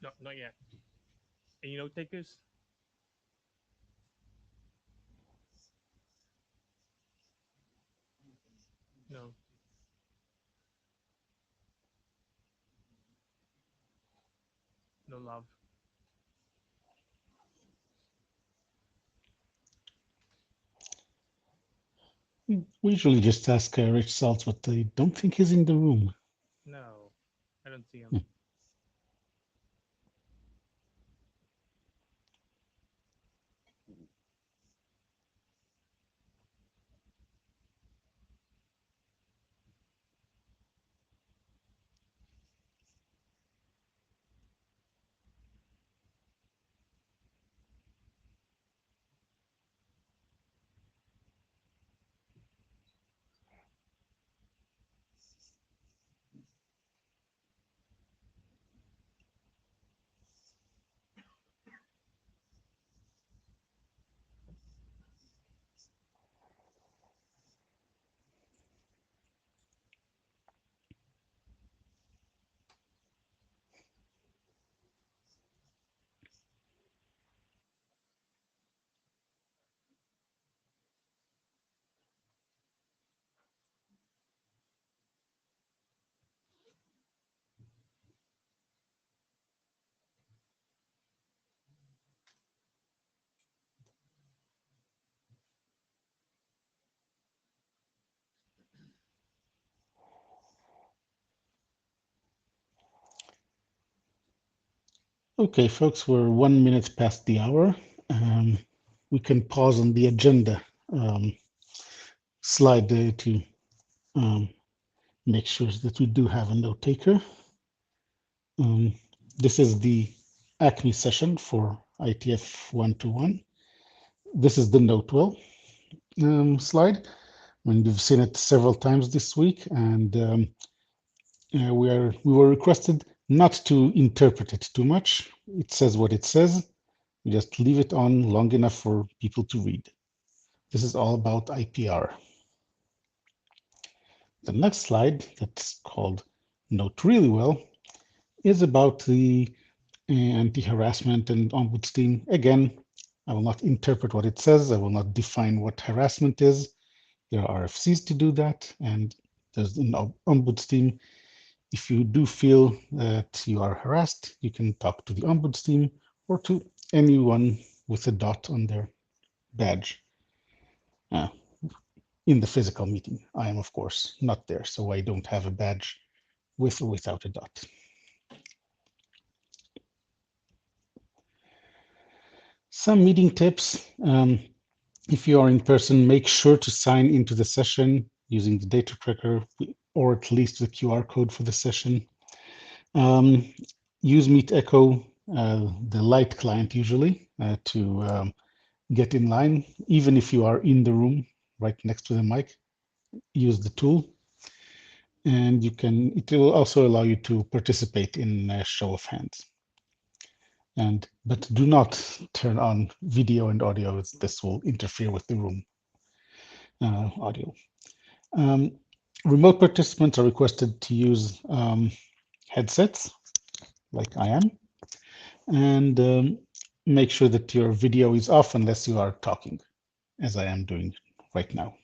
No, not yet. Any note takers? No. No love. We usually just ask Rich Salts, but I don't think he's in the room. No. I don't see him. Hmm. Okay, folks, we're 1 minute past the hour. Um, we can pause on the agenda um, slide there to um, make sure that we do have a note taker. Um, this is the ACME session for IETF 121. This is the note well slide. And you've seen it several times this week, and we were requested not to interpret it too much. It says what it says. We just leave it on long enough for people to read. This is all about IPR. The next slide, that's called Note Really Well, is about the anti-harassment and ombudsman. Again, I will not interpret what it says. I will not define what harassment is. There are RFCs to do that, and there's an ombudsman. If you do feel that you are harassed, you can talk to the ombudsman or to anyone with a dot on their badge in the physical meeting. I am, of course, not there, so I don't have a badge with or without a dot. Some meeting tips. If you are in person, make sure to sign into the session using the data tracker or at least the QR code for the session. Use Meet Echo, the light client usually, to get in line. Even if you are in the room right next to the mic, use the tool. And it will also allow you to participate in a show of hands. But do not turn on video and audio. This will interfere with the room audio. Remote participants are requested to use headsets, like I am, and make sure that your video is off unless you are talking, as I am doing right now.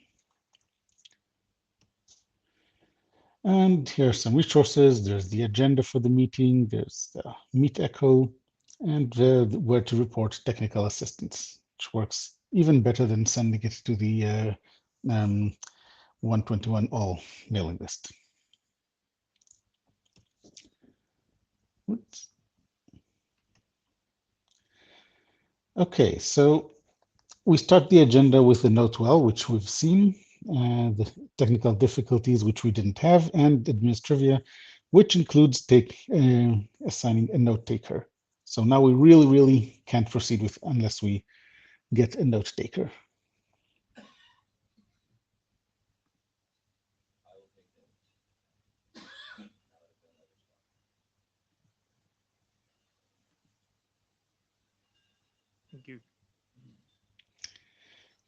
And here are some resources. There's the agenda for the meeting. There's the Meet Echo, and where to report technical assistance, which works even better than sending it to the 121 all mailing list. Oops. Okay, so we start the agenda with the note well, which we've seen, the technical difficulties, which we didn't have, and administrivia, which includes assigning a note taker. So now we really can't proceed with unless we get a note taker. Thank you.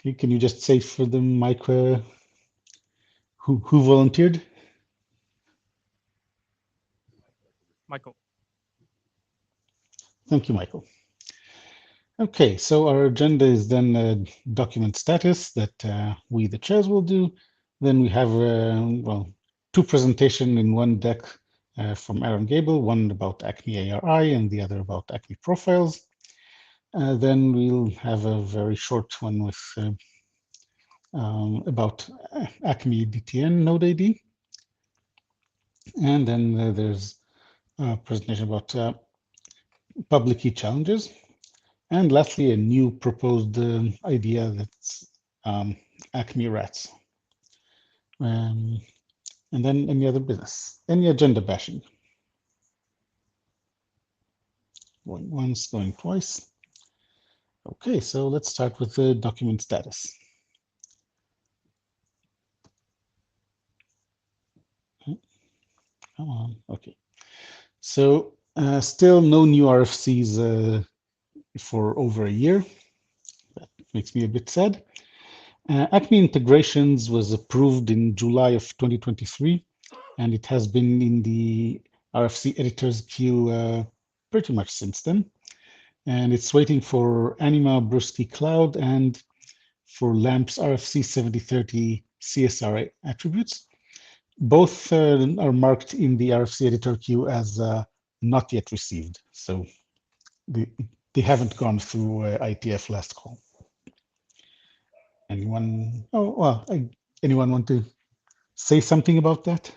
Okay, can you just say for the mic who volunteered? Michael. Thank you, Michael. Okay, so our agenda is then document status that we, the chairs, will do. Then we have, well, two presentations in one deck from Aaron Gable, one about ACME ARI and the other about ACME profiles. Then we'll have a very short one with about ACME DTN Node ID. And then there's a presentation about public key challenges. And lastly, a new proposed idea that's ACME rats. And then any other business, any agenda bashing. Going once, going twice. Okay, so let's start with the document status. Come on, okay. So still no new RFCs for over a year. That makes me a bit sad. ACME Integrations was approved in July of 2023, and it has been in the RFC editor's queue pretty much since then. And it's waiting for Anima Brusky Cloud and for LAMP's RFC 7030 CSRA attributes. Both are marked in the RFC editor queue as not yet received. So they haven't gone through IETF last call. Anyone? Oh, well, anyone want to say something about that?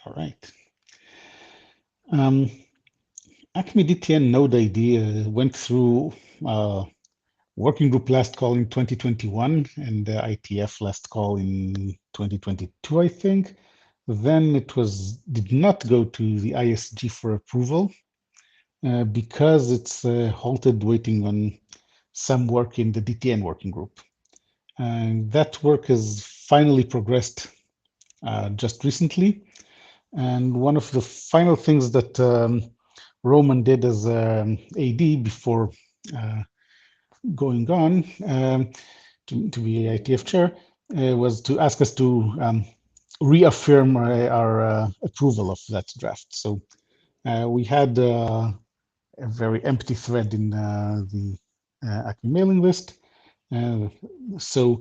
All right. ACME DTN Node ID went through working group last call in 2021 and the IETF last call in 2022, I think. Then it did not go to the ISG for approval because it's halted waiting on some work in the DTN working group. And that work has finally progressed just recently. And one of the final things that Roman did as AD before going on to be IETF chair was to ask us to reaffirm our approval of that draft. So we had a very empty thread in the ACME mailing list. So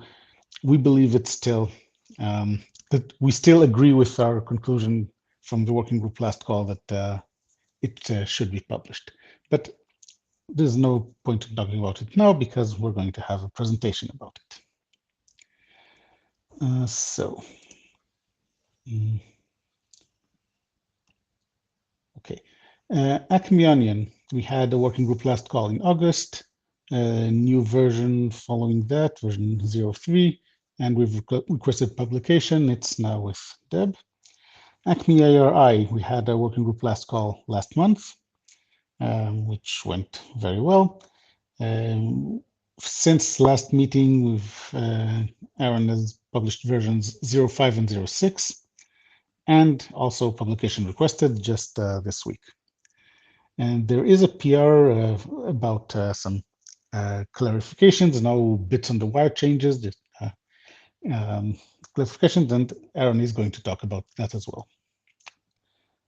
we believe it's still, that we still agree with our conclusion from the working group last call that it should be published. But there's no point in talking about it now because we're going to have a presentation about it. Okay. ACME Onion, we had a working group last call in August, a new version following that, version 03, and we've requested publication. It's now with Deb. ACME ARI, we had a working group last call last month, which went very well. Since last meeting, Aaron has published versions 05 and 06, and also publication requested just this week. And there is a PR about some clarifications, no bits on the wire changes, just clarifications, and Aaron is going to talk about that as well.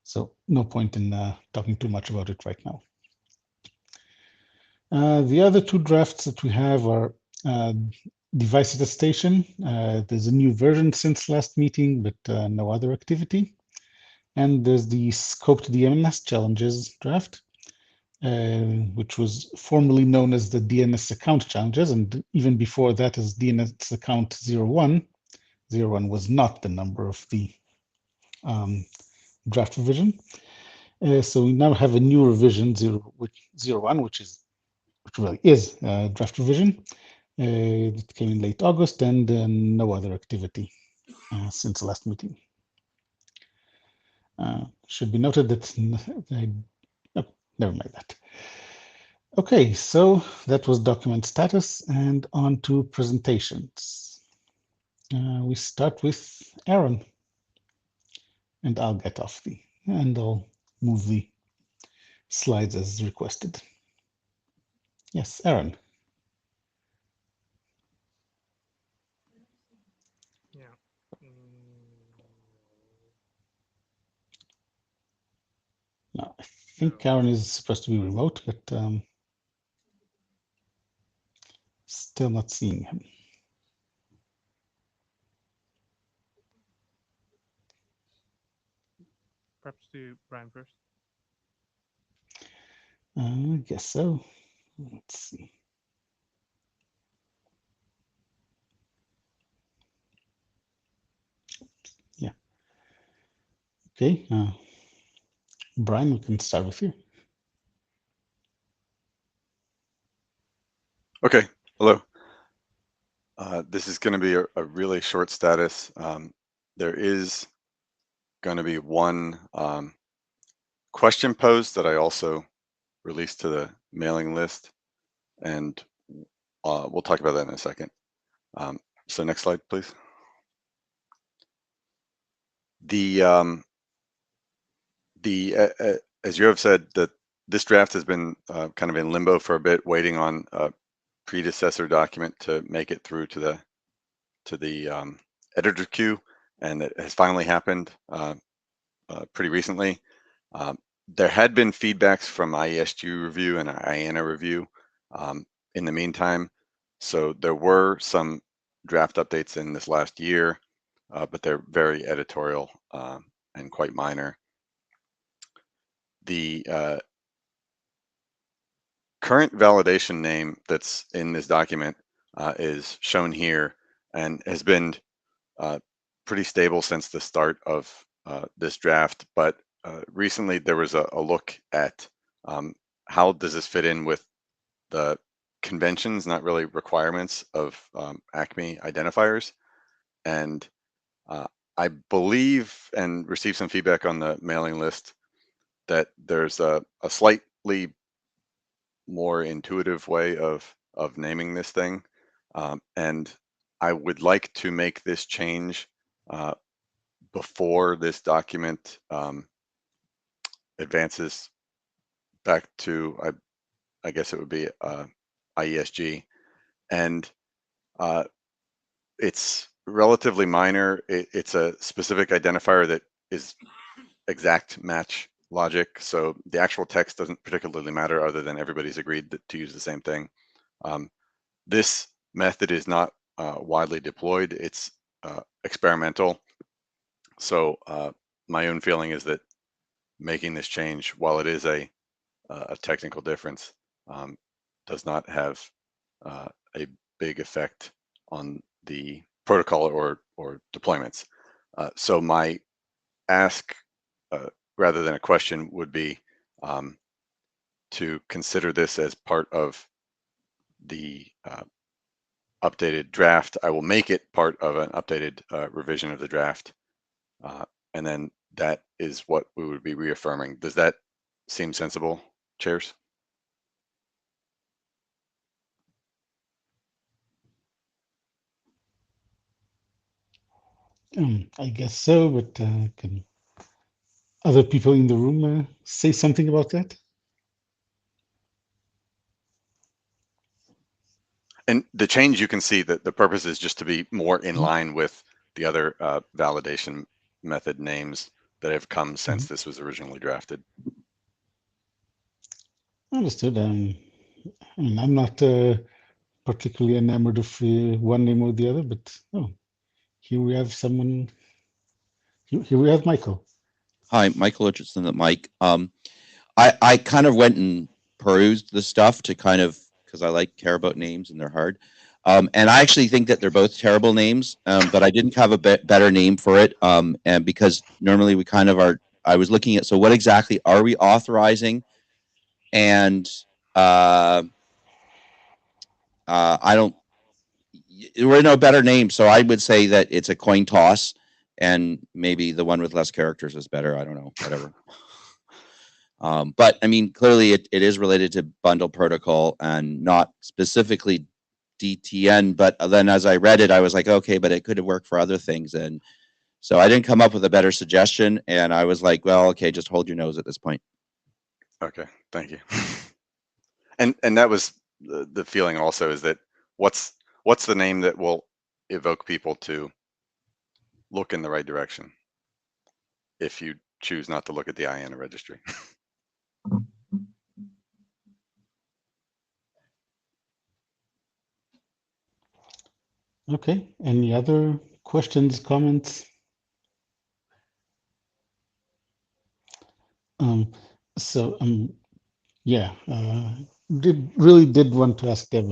So no point in talking too much about it right now. The other two drafts that we have are device attestation. There's a new version since last meeting, but no other activity. And there's the scoped DNS challenges draft, which was formerly known as the DNS account challenges, and even before that as DNS account 01. 01 was not the number of the draft revision. So we now have a new revision 01, which really is draft revision. It came in late August, and no other activity since the last meeting. Should be noted that never mind that. Okay, so that was document status, and on to presentations. We start with Aaron, and I'll get off and I'll move the slides as requested. Yes, Aaron. think Karen is supposed to be remote, but still not seeing him. Perhaps to Brian first. I guess so. Let's see. Yeah. Okay. Brian, we can start with you. Okay, hello. This is going to be a really short status. There is going to be one question posed that I also released to the mailing list, and we'll talk about that in a second. So next slide, please. As you have said, that this draft has been kind of in limbo for a bit, waiting on a predecessor document to make it through to the editor queue, and it has finally happened pretty recently. There had been feedbacks from IESG review and IANA review in the meantime, so there were some draft updates in this last year, but they're very editorial and quite minor. The current validation name that's in this document is shown here and has been pretty stable since the start of this draft, but recently there was a look at how does this fit in with the conventions, not really requirements, of ACME identifiers. And I believe, and received some feedback on the mailing list, that there's a slightly more intuitive way of naming this thing. And I would like to make this change before this document advances back to, I guess it would be IESG. And it's relatively minor. It's a specific identifier that is exact match logic. So the actual text doesn't particularly matter, other than everybody's agreed to use the same thing. This method is not widely deployed. It's experimental. So my own feeling is that making this change, while it is a technical difference, does not have a big effect on the protocol or deployments. So my ask, rather than a question, would be to consider this as part of the updated draft. I will make it part of an updated revision of the draft, and then that is what we would be reaffirming. Does that seem sensible, chairs? I guess so, but can other people in the room say something about that? And the change, you can see that the purpose is just to be more in line with the other validation method names that have come since this was originally drafted. Understood. I mean, I'm not particularly enamored of one name or the other, but here we have someone. Here we have Michael. Hi, Michael Richardson at Mike. I kind of went and perused the stuff to kind of, because I care about names and they're hard. And I actually think that they're both terrible names, but I didn't have a better name for it. And because normally we kind of are, I was looking at, so what exactly are we authorizing? And I don't, there are no better names. So I would say that it's a coin toss, and maybe the one with less characters is better. I don't know, whatever. But I mean, clearly it is related to bundle protocol and not specifically DTN. But then as I read it, I was like, okay, but it could have worked for other things. And so I didn't come up with a better suggestion. And I was like, well, okay, just hold your nose at this point. Okay, thank you. And that was the feeling also, is that what's the name that will evoke people to look in the right direction if you choose not to look at the IANA registry. Okay, any other questions, comments? Um, so, yeah, really did want to ask Deb,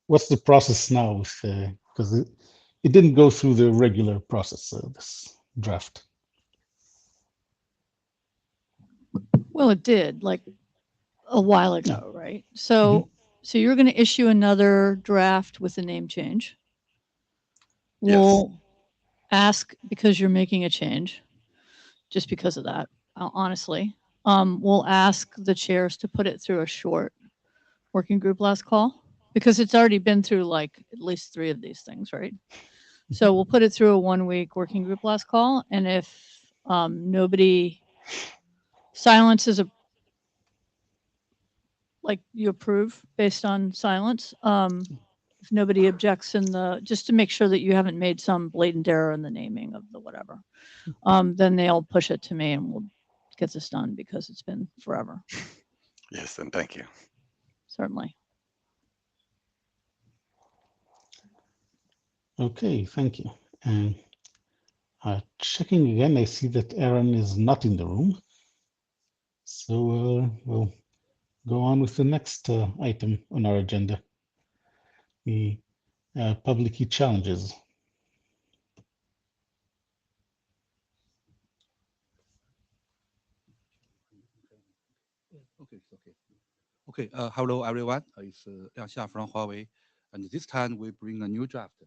what's the process now? Because it didn't go through the regular process, this draft. Well, it did, like a while ago, right? So, so you're going to issue another draft with a name change. Yes. We'll ask, because you're making a change, just because of that, honestly. We'll ask the chairs to put it through a short working group last call, because it's already been through like at least 3 of these things, right? So we'll put it through a 1-week working group last call, and if nobody silence is like you approve based on silence, if nobody objects in the, just to make sure that you haven't made some blatant error in the naming of the whatever, then they'll push it to me and we'll get this done, because it's been forever. Yes, and thank you. Certainly. Okay, thank you. And checking again, I see that Aaron is not in the room. So we'll go on with the next item on our agenda, the public key challenges. Okay, it's okay. Okay, hello everyone. It's Liang Xia from Huawei, and this time we bring a new draft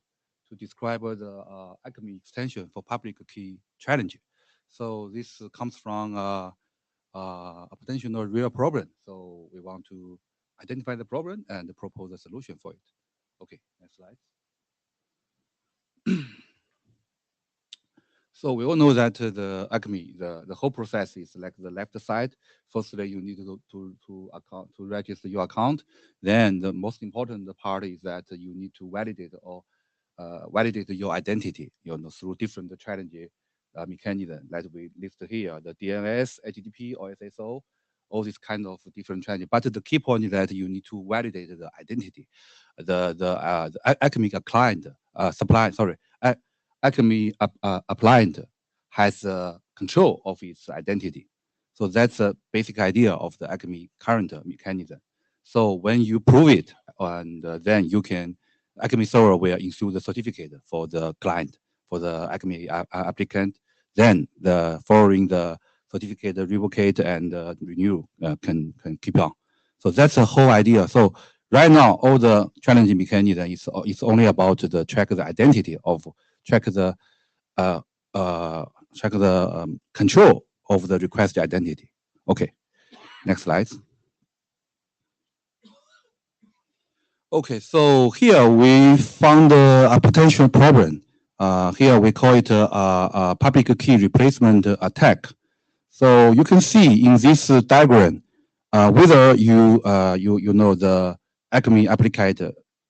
to describe the ACME extension for public key challenge. So this comes from a potential real problem. So we want to identify the problem and propose a solution for it. Okay, next slide. So we all know that the ACME, the whole process is like the left side. Firstly, you need to register your account. Then the most important part is that you need to validate or validate your identity, through different challenge mechanism that we list here, the DNS, HTTP, or SSO, all these kind of different challenge. But the key point is that you need to validate the identity. The ACME client ACME appliant has control of its identity. So that's a basic idea of the ACME current mechanism. So when you prove it, and then you can, ACME server will issue the certificate for the client, for the ACME applicant. Then the following the certificate revocate and renew can keep on. So that's the whole idea. So right now, all the challenging mechanism is only about the track the identity of check the control of the request identity. Okay, next slide. Okay, so here we found a potential problem. Here we call it a public key replacement attack. So you can see in this diagram, whether you know the ACME applicant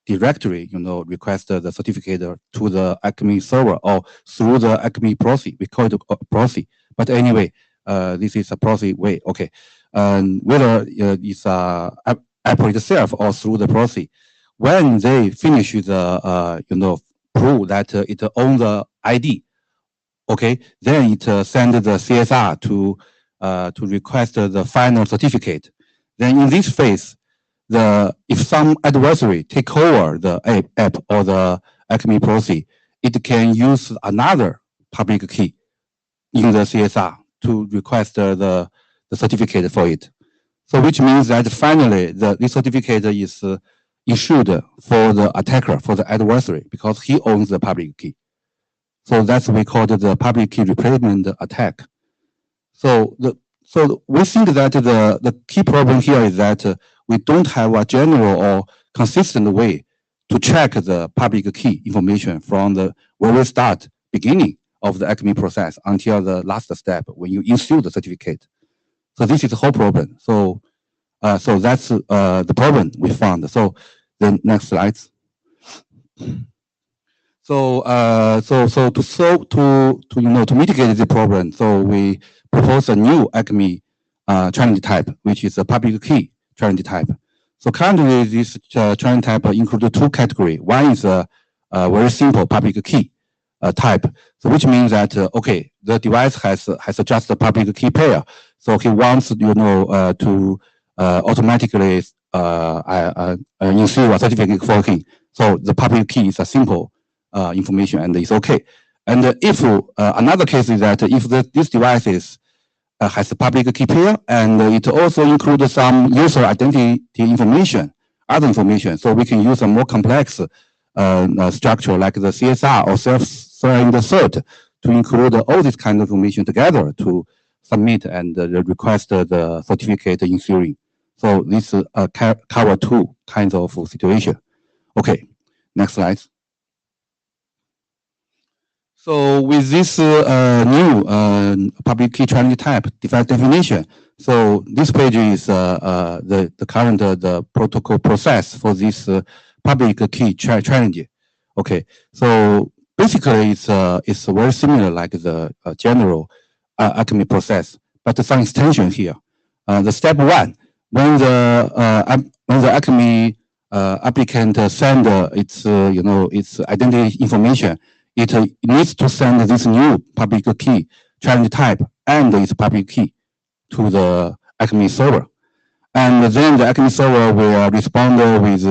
directory, request the certificate to the ACME server or through the ACME proxy. We call it a proxy. But anyway, this is a proxy way. Okay, and whether it's Apple itself or through the proxy, when they finish the prove that it owns the ID, okay, then it send the CSR to request the final certificate. Then in this phase, if some adversary take over the app or the ACME proxy, it can use another public key in the CSR to request the certificate for it. So which means that finally this certificate is issued for the attacker, for the adversary, because he owns the public key. So that's we call it the public key replacement attack. So we think that the key problem here is that we don't have a general or consistent way to check the public key information from the very start, beginning of the ACME process until the last step when you issue the certificate. So this is the whole problem. So so that's the problem we found. So the next slides. So to mitigate the problem, so we propose a new ACME challenge type, which is a public key challenge type. So currently, this challenge type includes 2 categories. One is very simple public key type. So which means that okay, the device has just a public key pair. So he wants to automatically ensure a certificate for him. So the public key is a simple information and it's okay. And if another case is that if this device has a public key pair and it also includes some user identity information, other information, so we can use a more complex structure like the CSR or self-signed cert to include all this kind of information together to submit and request the certificate in theory. So this cover two kinds of situation. Okay, next slide. So with this new public key challenge type definition, so this page is the current the protocol process for this public key challenge. Okay, so basically it's very similar like the general ACME process, but some extension here. The step one, when the ACME applicant send its its identity information, it needs to send this new public key challenge type and its public key to the ACME server, and then the ACME server will respond with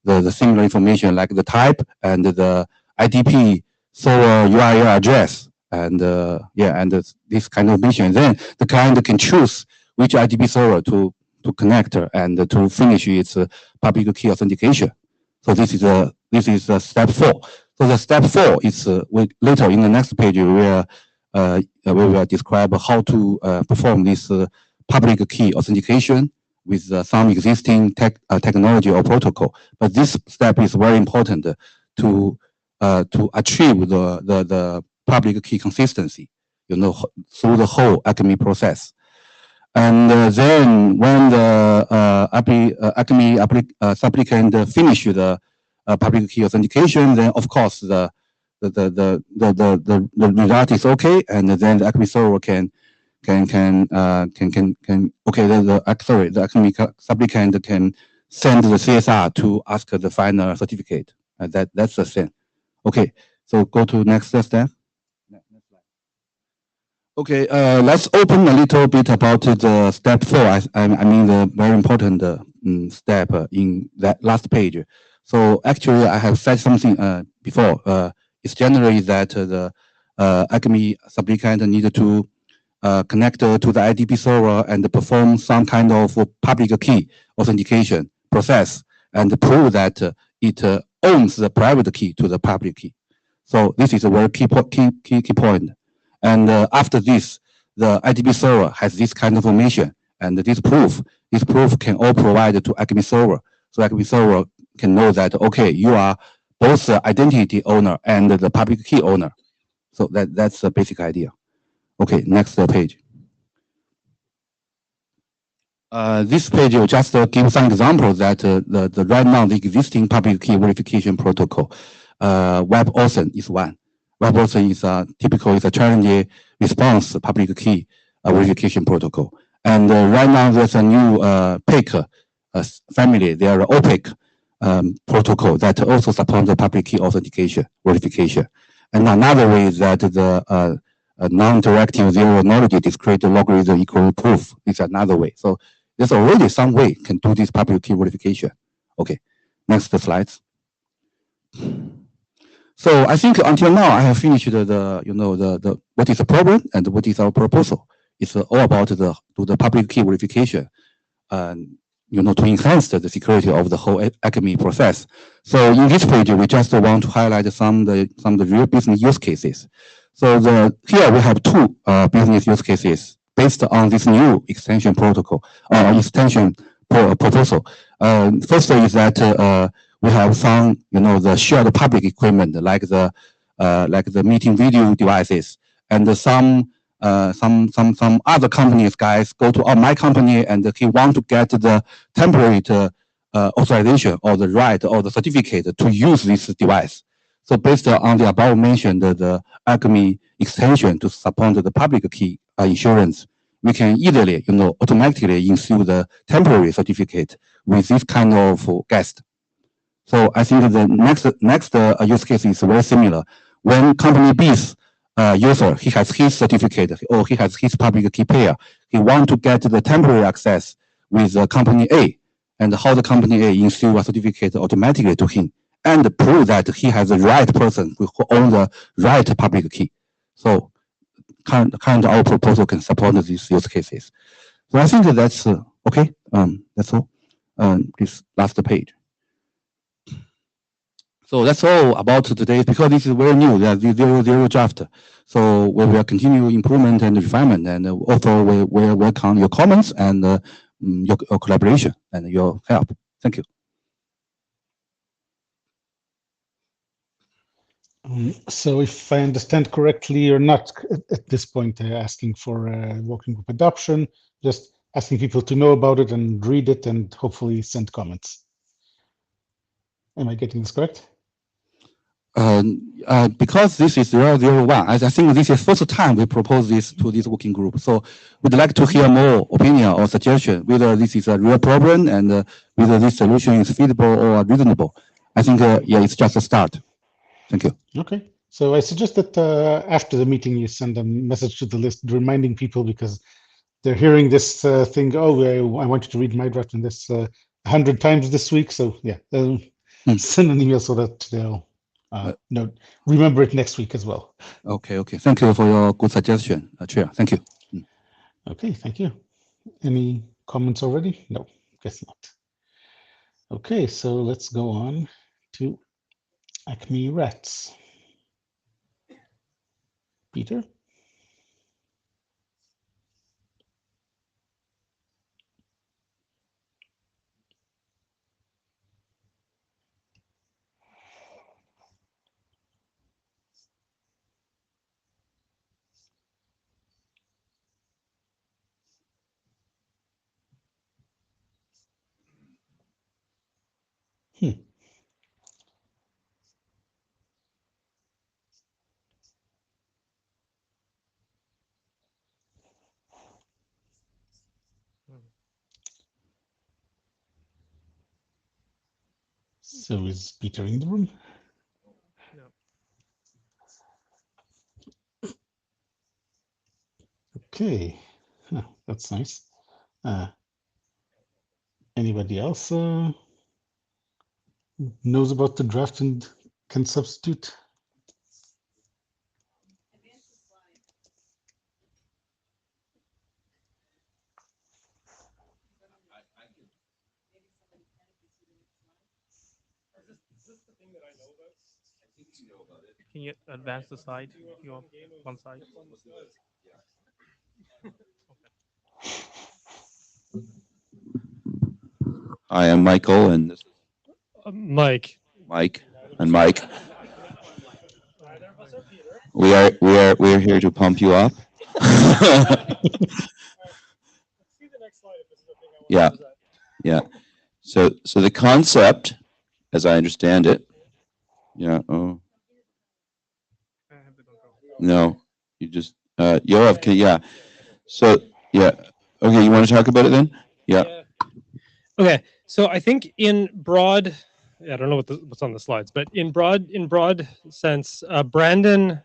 the similar information like the type and the IDP server URL address and and this kind of information. Then the client can choose which IDP server to connect and to finish its public key authentication. So this is step 4. So the step 4 is later in the next page we will describe how to perform this public key authentication with some existing technology or protocol. But this step is very important to achieve the public key consistency, through the whole ACME process. And then when the ACME supplicant finish the public key authentication, then of course the result is okay, and then the ACME server the ACME supplicant can send the CSR to ask the final certificate. That's the thing. Okay, so go to next step. Okay, let's open a little bit about the step 4. I mean the very important step in that last page. So actually, I have said something before. It's generally that the ACME supplicant needed to connect to the IDP server and perform some kind of public key authentication process and prove that it owns the private key to the public key. So this is a very key point. And after this, the IDP server has this kind of information, and this proof can all provide to ACME server. So ACME server can know that, okay, you are both the identity owner and the public key owner. So that's the basic idea. Okay, next page. This page will just give some examples that the right now the existing public key verification protocol, WebAuthn is one. WebAuthn is typical is a challenge response public key verification protocol. And right now there's a new PAC family. They are OPAC protocol that also supports the public key authentication verification. And another way is that the non-directive zero knowledge discrete logarithm equal proof is another way. So there's already some way can do this public key verification. Okay, next slides. So I think until now I have finished the what is the problem and what is our proposal. It's all about the public key verification, to enhance the security of the whole ACME process. So in this page we just want to highlight some of the real business use cases. So here we have two business use cases based on this new extension protocol extension proposal. First is that we have some, the shared public equipment like the meeting video devices, and some other companies guys go to my company and he want to get the temporary authorization or the right or the certificate to use this device. So based on the above mentioned the ACME extension to support the public key insurance, we can easily, automatically issue the temporary certificate with this kind of guest. So I think the next use case is very similar. When company B's user, he has his certificate or he has his public key pair, he want to get the temporary access with company A, and how the company A issue a certificate automatically to him and prove that he has the right person who owns the right public key. So current our proposal can support these use cases. So I think that's okay. That's all. This last page. So that's all about today because this is very new. That zero draft. So we will continue improvement and refinement, and also we will welcome your comments and your collaboration and your help. Thank you. So if I understand correctly, you're not at this point asking for working group adoption, just asking people to know about it and read it and hopefully send comments. Am I getting this correct? Because this is 001, I think this is the first time we propose this to this working group. So we'd like to hear more opinion or suggestion, whether this is a real problem and whether this solution is feasible or reasonable. I think, yeah, it's just a start. Thank you. Okay. So I suggest that after the meeting, you send a message to the list reminding people because they're hearing this thing, oh, I want you to read my draft in this 100 times this week. So yeah, send an email so that they'll remember it next week as well. Okay, okay. Thank you for your good suggestion, Chair. Thank you. Okay, thank you. Any comments already? No, guess not. Okay, so let's go on to ACME rats. Peter? So is Peter in the room? No. Okay, that's nice. Anybody else knows about the draft and can substitute? Can you advance the slide? You want one side? I am Michael, and this is Mike. Mike and Mike. We are here to pump you up. Yeah, yeah. So the concept, as I understand it, yeah. Oh no, you just Yoav, yeah. So yeah, okay. You want to talk about it then? Yeah. Okay, so I think in broad, I don't know what's on the slides, but in broad sense, Brendan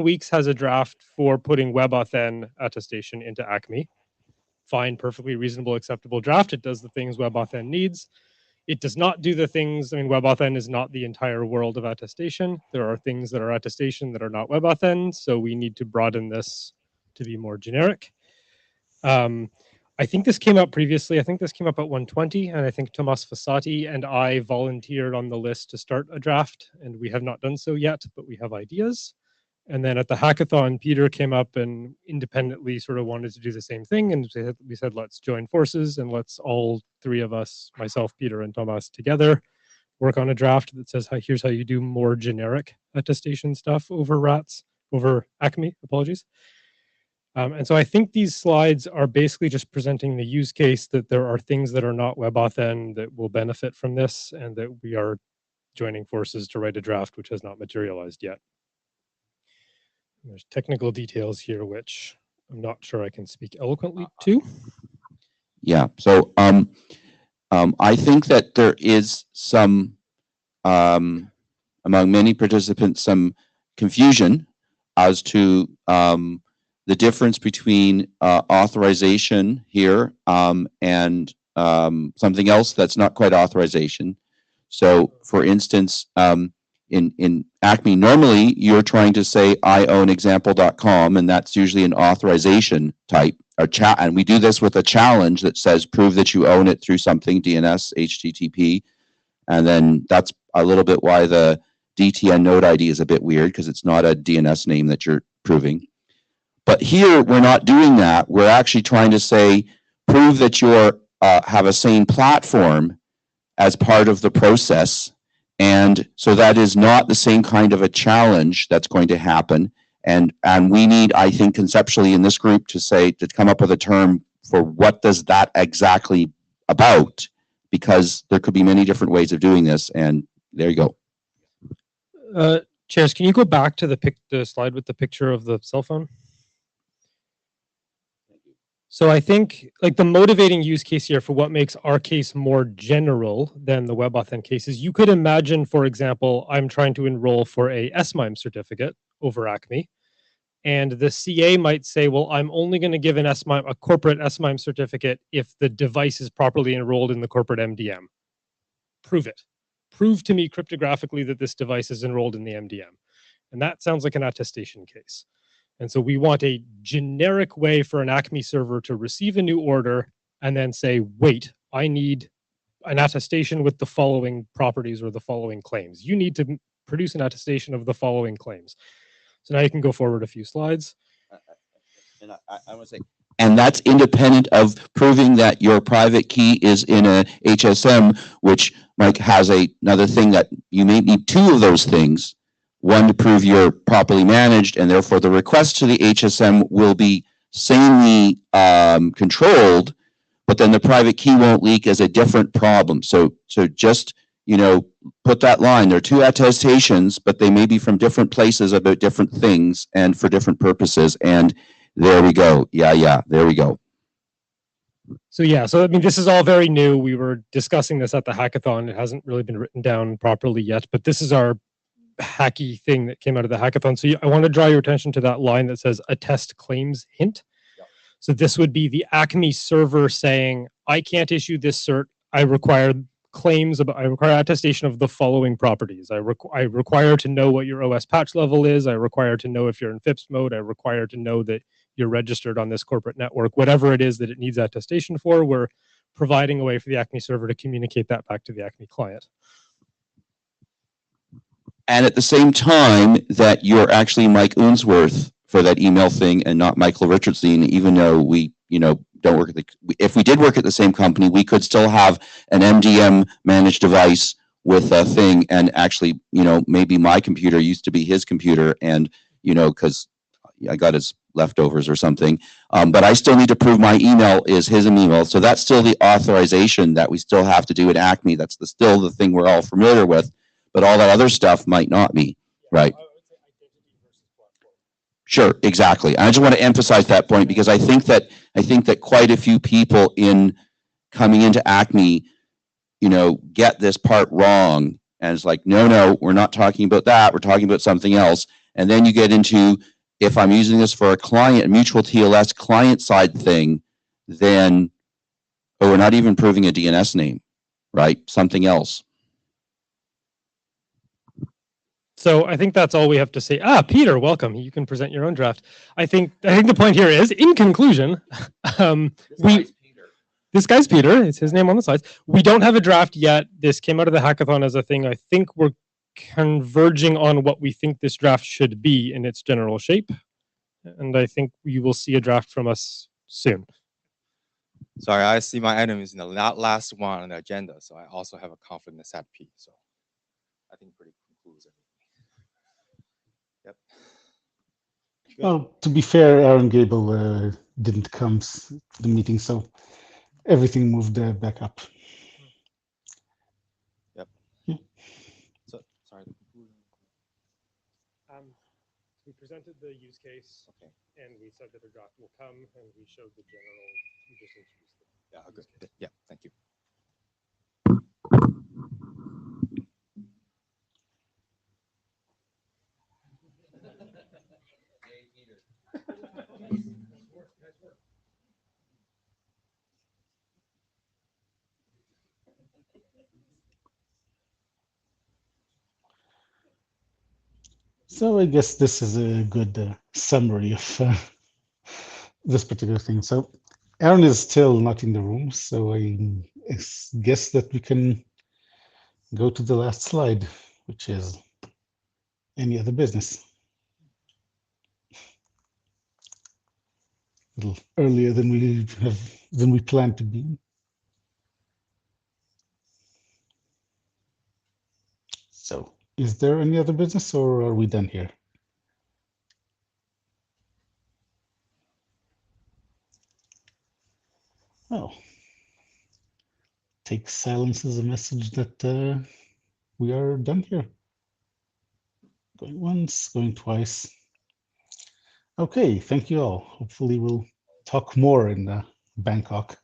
Weeks has a draft for putting WebAuthn attestation into ACME. Fine, perfectly reasonable, acceptable draft. It does the things WebAuthn needs. It does not do the things. I mean, WebAuthn is not the entire world of attestation. There are things that are attestation that are not WebAuthn, so we need to broaden this to be more generic. I think this came up previously. I think this came up at 120, and I think Tomas Fossati and I volunteered on the list to start a draft, and we have not done so yet, but we have ideas. And then at the hackathon, Peter came up and independently sort of wanted to do the same thing, and we said, let's join forces and let's all three of us, myself, Peter, and Tomas, together work on a draft that says, here's how you do more generic attestation stuff over ACME, apologies. And so I think these slides are basically just presenting the use case that there are things that are not WebAuthn that will benefit from this, and that we are joining forces to write a draft which has not materialized yet. There's technical details here which I'm not sure I can speak eloquently to. Yeah. So I think that there is some, among many participants, some confusion as to the difference between authorization here and something else that's not quite authorization. So, for instance, in ACME, normally you're trying to say I own example.com, and that's usually an authorization type. And we do this with a challenge that says prove that you own it through something, DNS, HTTP, and then that's a little bit why the DTN node ID is a bit weird, because it's not a DNS name that you're proving. But here we're not doing that. We're actually trying to say prove that you're have a sane platform as part of the process. And so that is not the same kind of a challenge that's going to happen. And we need, I think, conceptually in this group to come up with a term for what does that exactly about, because there could be many different ways of doing this. And there you go. Chairs, can you go back to the slide with the picture of the cell phone? So I think like the motivating use case here for what makes our case more general than the WebAuthn case is you could imagine, for example, I'm trying to enroll for a SMIME certificate over ACME. And the CA might say, well, I'm only going to give a corporate SMIME certificate if the device is properly enrolled in the corporate MDM. Prove it. Prove to me cryptographically that this device is enrolled in the MDM. And that sounds like an attestation case. And so we want a generic way for an ACME server to receive a new order and then say, wait, I need an attestation with the following properties or the following claims. You need to produce an attestation of the following claims. So now you can go forward a few slides. And I want to say, and that's independent of proving that your private key is in a HSM, which Mike has another thing that you may need two of those things. One to prove you're properly managed, and therefore the request to the HSM will be sanely controlled, but then the private key won't leak as a different problem. So just, put that line. There are two attestations, but they may be from different places about different things and for different purposes. And there we go. Yeah, there we go. So I mean, this is all very new. We were discussing this at the hackathon. It hasn't really been written down properly yet, but this is our hacky thing that came out of the hackathon. So I want to draw your attention to that line that says attest claims hint. Yep. So this would be the ACME server saying, I can't issue this cert. I require attestation of the following properties. I require to know what your OS patch level is. I require to know if you're in FIPS mode. I require to know that you're registered on this corporate network. Whatever it is that it needs attestation for, we're providing a way for the ACME server to communicate that back to the ACME client. And at the same time that you're actually Mike Unsworth for that email thing and not Michael Richardson, even though we, don't work if we did work at the same company, we could still have an MDM managed device with a thing. And actually, maybe my computer used to be his computer and, because I got his leftovers or something. But I still need to prove my email is his email. So that's still the authorization that we still have to do at ACME. That's still the thing we're all familiar with. But all that other stuff might not be, right? Sure, exactly. I just want to emphasize that point because I think that quite a few people in coming into ACME, get this part wrong. And it's like, no, we're not talking about that. We're talking about something else. And then you get into, if I'm using this for a mutual TLS client side thing, then, we're not even proving a DNS name, right? Something else. So I think that's all we have to say. Peter, welcome. You can present your own draft. I think the point here is, in conclusion, this guy's Peter. It's his name on the slides. We don't have a draft yet. This came out of the hackathon as a thing. I think we're converging on what we think this draft should be in its general shape. And I think you will see a draft from us soon. Sorry, I see my item is in the last one on the agenda, so I also have a conflict in the SAT P. So I think pretty concludes everything. Yep. Well, to be fair, Aaron Gable didn't come to the meeting, so everything moved back up. Yep. Yeah. So sorry. We presented the use case, okay, and we said that a draft will come, and we showed the general. We just introduced the good. Yeah, thank you. So I guess this is a good summary of this particular thing. So Aaron is still not in the room, so I guess that we can go to the last slide, which is any other business. A little earlier than we planned to be. So is there any other business, or are we done here? Oh, take silence as a message that we are done here. Going once, going twice. Okay, thank you all. Hopefully we'll talk more in Bangkok.